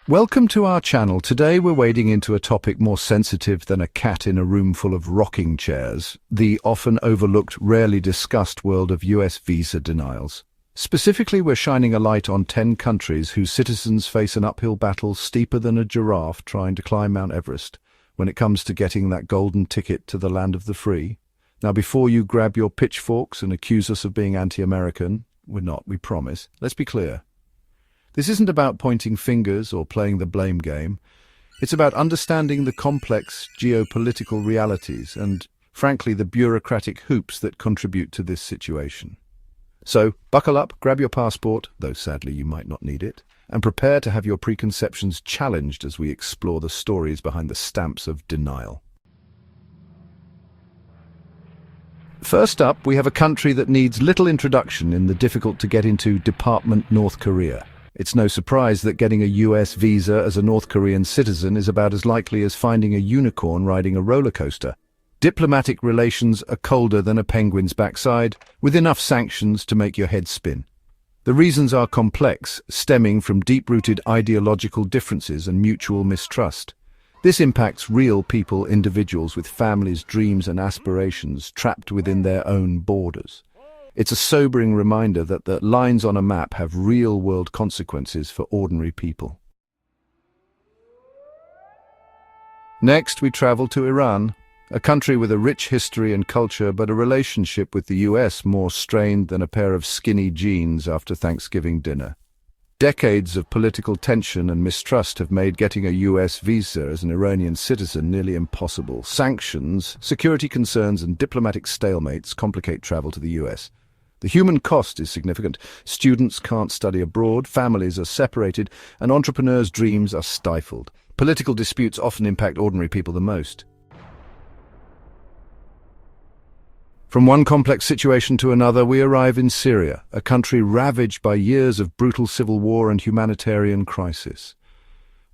Welcome to our channel. Today we're wading into a topic more sensitive than a cat in a room full of rocking chairs, the often overlooked, rarely discussed world of US visa denials. Specifically, we're shining a light on 10 countries whose citizens face an uphill battle steeper than a giraffe trying to climb Mount Everest when it comes to getting that golden ticket to the land of the free. Now, before you grab your pitchforks and accuse us of being anti-American, we're not, we promise. Let's be clear. This isn't about pointing fingers or playing the blame game. It's about understanding the complex geopolitical realities and, frankly, the bureaucratic hoops that contribute to this situation. So, buckle up, grab your passport, though sadly you might not need it, and prepare to have your preconceptions challenged as we explore the stories behind the stamps of denial. First up, we have a country that needs little introduction in the difficult-to-get-into department North Korea. It's no surprise that getting a US visa as a North Korean citizen is about as likely as finding a unicorn riding a roller coaster. Diplomatic relations are colder than a penguin's backside, with enough sanctions to make your head spin. The reasons are complex, stemming from deep-rooted ideological differences and mutual mistrust. This impacts real people, individuals with families, dreams and aspirations trapped within their own borders. It's a sobering reminder that the lines on a map have real-world consequences for ordinary people. Next, we travel to Iran, a country with a rich history and culture, but a relationship with the US more strained than a pair of skinny jeans after Thanksgiving dinner. Decades of political tension and mistrust have made getting a US visa as an Iranian citizen nearly impossible. Sanctions, security concerns, and diplomatic stalemates complicate travel to the US. The human cost is significant. Students can't study abroad, families are separated, and entrepreneurs' dreams are stifled. Political disputes often impact ordinary people the most. From one complex situation to another, we arrive in Syria, a country ravaged by years of brutal civil war and humanitarian crisis.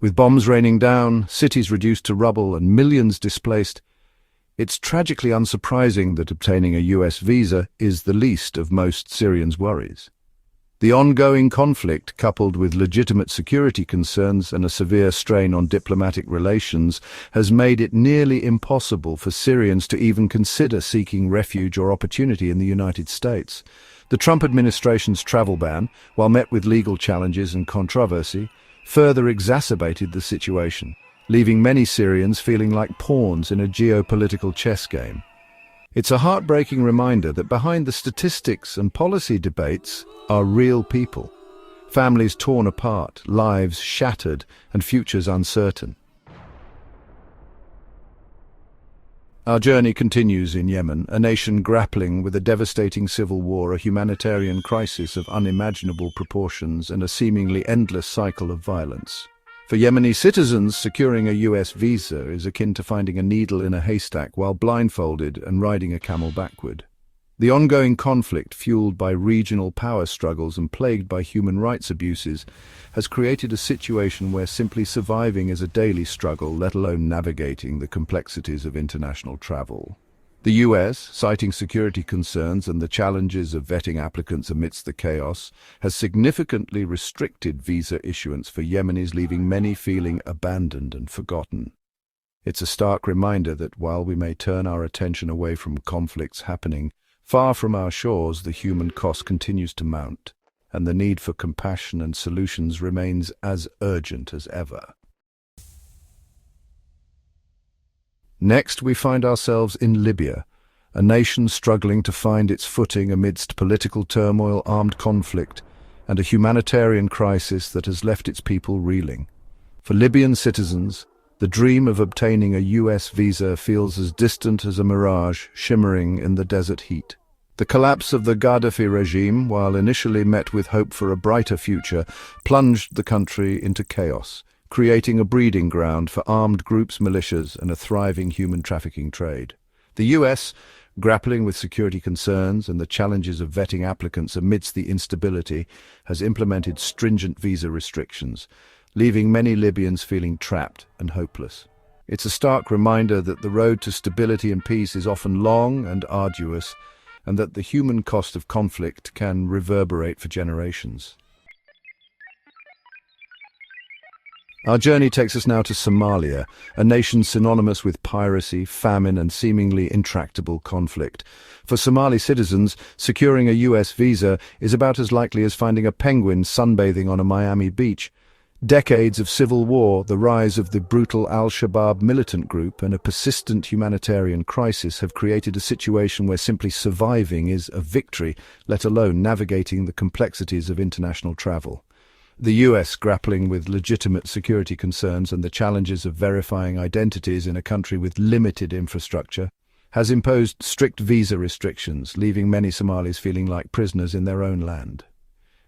With bombs raining down, cities reduced to rubble, and millions displaced, it's tragically unsurprising that obtaining a US visa is the least of most Syrians' worries. The ongoing conflict, coupled with legitimate security concerns and a severe strain on diplomatic relations, has made it nearly impossible for Syrians to even consider seeking refuge or opportunity in the United States. The Trump administration's travel ban, while met with legal challenges and controversy, further exacerbated the situation, leaving many Syrians feeling like pawns in a geopolitical chess game. It's a heartbreaking reminder that behind the statistics and policy debates are real people, families torn apart, lives shattered, and futures uncertain. Our journey continues in Yemen, a nation grappling with a devastating civil war, a humanitarian crisis of unimaginable proportions, and a seemingly endless cycle of violence. For Yemeni citizens, securing a US visa is akin to finding a needle in a haystack while blindfolded and riding a camel backward. The ongoing conflict, fueled by regional power struggles and plagued by human rights abuses, has created a situation where simply surviving is a daily struggle, let alone navigating the complexities of international travel. The US, citing security concerns and the challenges of vetting applicants amidst the chaos, has significantly restricted visa issuance for Yemenis, leaving many feeling abandoned and forgotten. It's a stark reminder that while we may turn our attention away from conflicts happening far from our shores, the human cost continues to mount, and the need for compassion and solutions remains as urgent as ever. Next, we find ourselves in Libya, a nation struggling to find its footing amidst political turmoil, armed conflict, and a humanitarian crisis that has left its people reeling. For Libyan citizens, the dream of obtaining a US visa feels as distant as a mirage shimmering in the desert heat. The collapse of the Gaddafi regime, while initially met with hope for a brighter future, plunged the country into chaos, creating a breeding ground for armed groups, militias, and a thriving human trafficking trade. The US, grappling with security concerns and the challenges of vetting applicants amidst the instability, has implemented stringent visa restrictions, leaving many Libyans feeling trapped and hopeless. It's a stark reminder that the road to stability and peace is often long and arduous, and that the human cost of conflict can reverberate for generations. Our journey takes us now to Somalia, a nation synonymous with piracy, famine, and seemingly intractable conflict. For Somali citizens, securing a US visa is about as likely as finding a penguin sunbathing on a Miami beach. Decades of civil war, the rise of the brutal al-Shabaab militant group, and a persistent humanitarian crisis have created a situation where simply surviving is a victory, let alone navigating the complexities of international travel. The US, grappling with legitimate security concerns and the challenges of verifying identities in a country with limited infrastructure, has imposed strict visa restrictions, leaving many Somalis feeling like prisoners in their own land.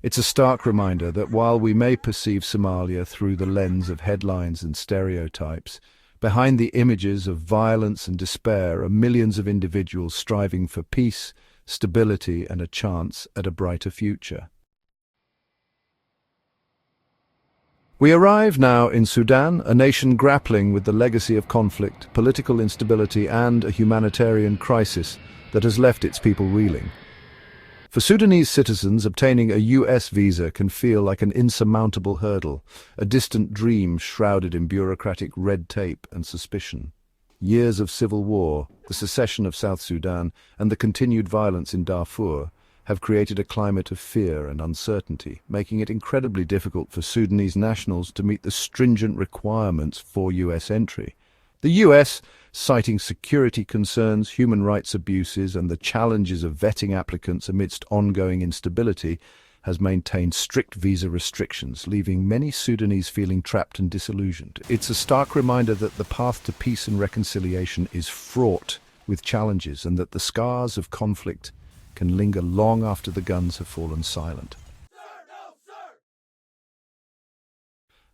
It's a stark reminder that while we may perceive Somalia through the lens of headlines and stereotypes, behind the images of violence and despair are millions of individuals striving for peace, stability, and a chance at a brighter future. We arrive now in Sudan, a nation grappling with the legacy of conflict, political instability, and a humanitarian crisis that has left its people reeling. For Sudanese citizens, obtaining a US visa can feel like an insurmountable hurdle, a distant dream shrouded in bureaucratic red tape and suspicion. Years of civil war, the secession of South Sudan, and the continued violence in Darfur have created a climate of fear and uncertainty, making it incredibly difficult for Sudanese nationals to meet the stringent requirements for US entry. The US, citing security concerns, human rights abuses, and the challenges of vetting applicants amidst ongoing instability, has maintained strict visa restrictions, leaving many Sudanese feeling trapped and disillusioned. It's a stark reminder that the path to peace and reconciliation is fraught with challenges, and that the scars of conflict can linger long after the guns have fallen silent.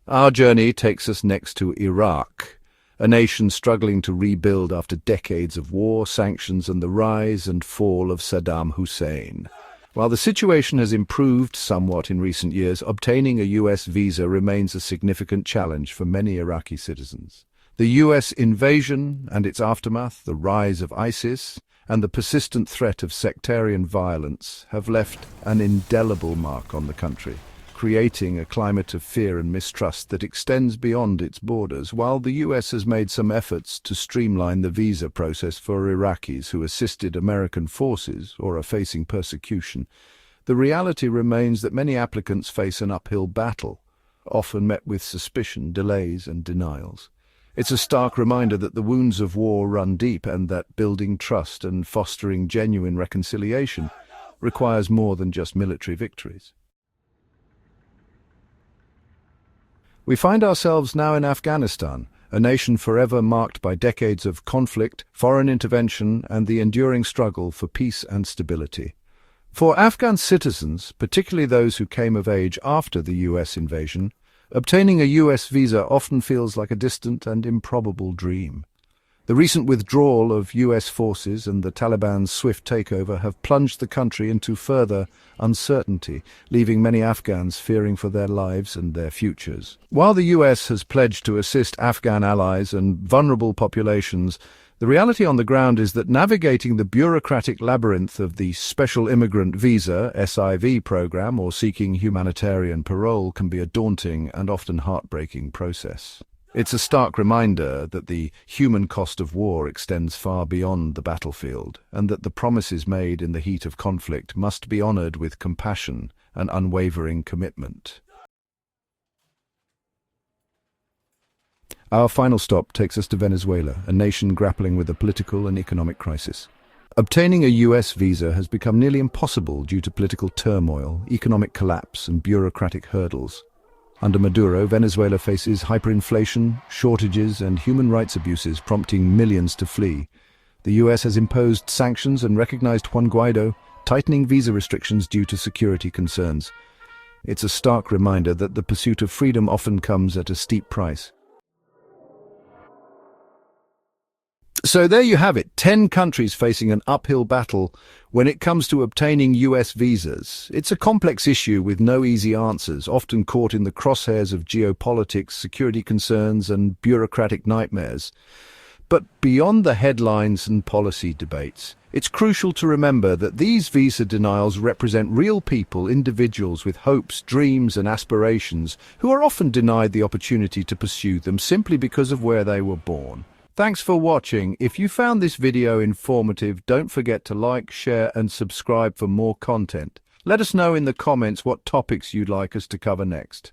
Our journey takes us next to Iraq, a nation struggling to rebuild after decades of war, sanctions, and the rise and fall of Saddam Hussein. While the situation has improved somewhat in recent years, obtaining a US visa remains a significant challenge for many Iraqi citizens. The US invasion and its aftermath, the rise of ISIS, and the persistent threat of sectarian violence have left an indelible mark on the country, creating a climate of fear and mistrust that extends beyond its borders. While the US has made some efforts to streamline the visa process for Iraqis who assisted American forces or are facing persecution, the reality remains that many applicants face an uphill battle, often met with suspicion, delays, and denials. It's a stark reminder that the wounds of war run deep, and that building trust and fostering genuine reconciliation requires more than just military victories. We find ourselves now in Afghanistan, a nation forever marked by decades of conflict, foreign intervention, and the enduring struggle for peace and stability. For Afghan citizens, particularly those who came of age after the US invasion, obtaining a US visa often feels like a distant and improbable dream. The recent withdrawal of US forces and the Taliban's swift takeover have plunged the country into further uncertainty, leaving many Afghans fearing for their lives and their futures. While the US has pledged to assist Afghan allies and vulnerable populations, the reality on the ground is that navigating the bureaucratic labyrinth of the Special Immigrant Visa (SIV) program or seeking humanitarian parole can be a daunting and often heartbreaking process. It's a stark reminder that the human cost of war extends far beyond the battlefield, and that the promises made in the heat of conflict must be honored with compassion and unwavering commitment. Our final stop takes us to Venezuela, a nation grappling with a political and economic crisis. Obtaining a US visa has become nearly impossible due to political turmoil, economic collapse, and bureaucratic hurdles. Under Maduro, Venezuela faces hyperinflation, shortages, and human rights abuses, prompting millions to flee. The US has imposed sanctions and recognized Juan Guaido, tightening visa restrictions due to security concerns. It's a stark reminder that the pursuit of freedom often comes at a steep price. So there you have it, 10 countries facing an uphill battle when it comes to obtaining US visas. It's a complex issue with no easy answers, often caught in the crosshairs of geopolitics, security concerns, and bureaucratic nightmares. But beyond the headlines and policy debates, It's crucial to remember that these visa denials represent real people, individuals with hopes, dreams and aspirations, who are often denied the opportunity to pursue them simply because of where they were born. Thanks for watching. If you found this video informative, don't forget to like, share and subscribe for more content. Let us know in the comments what topics you'd like us to cover next.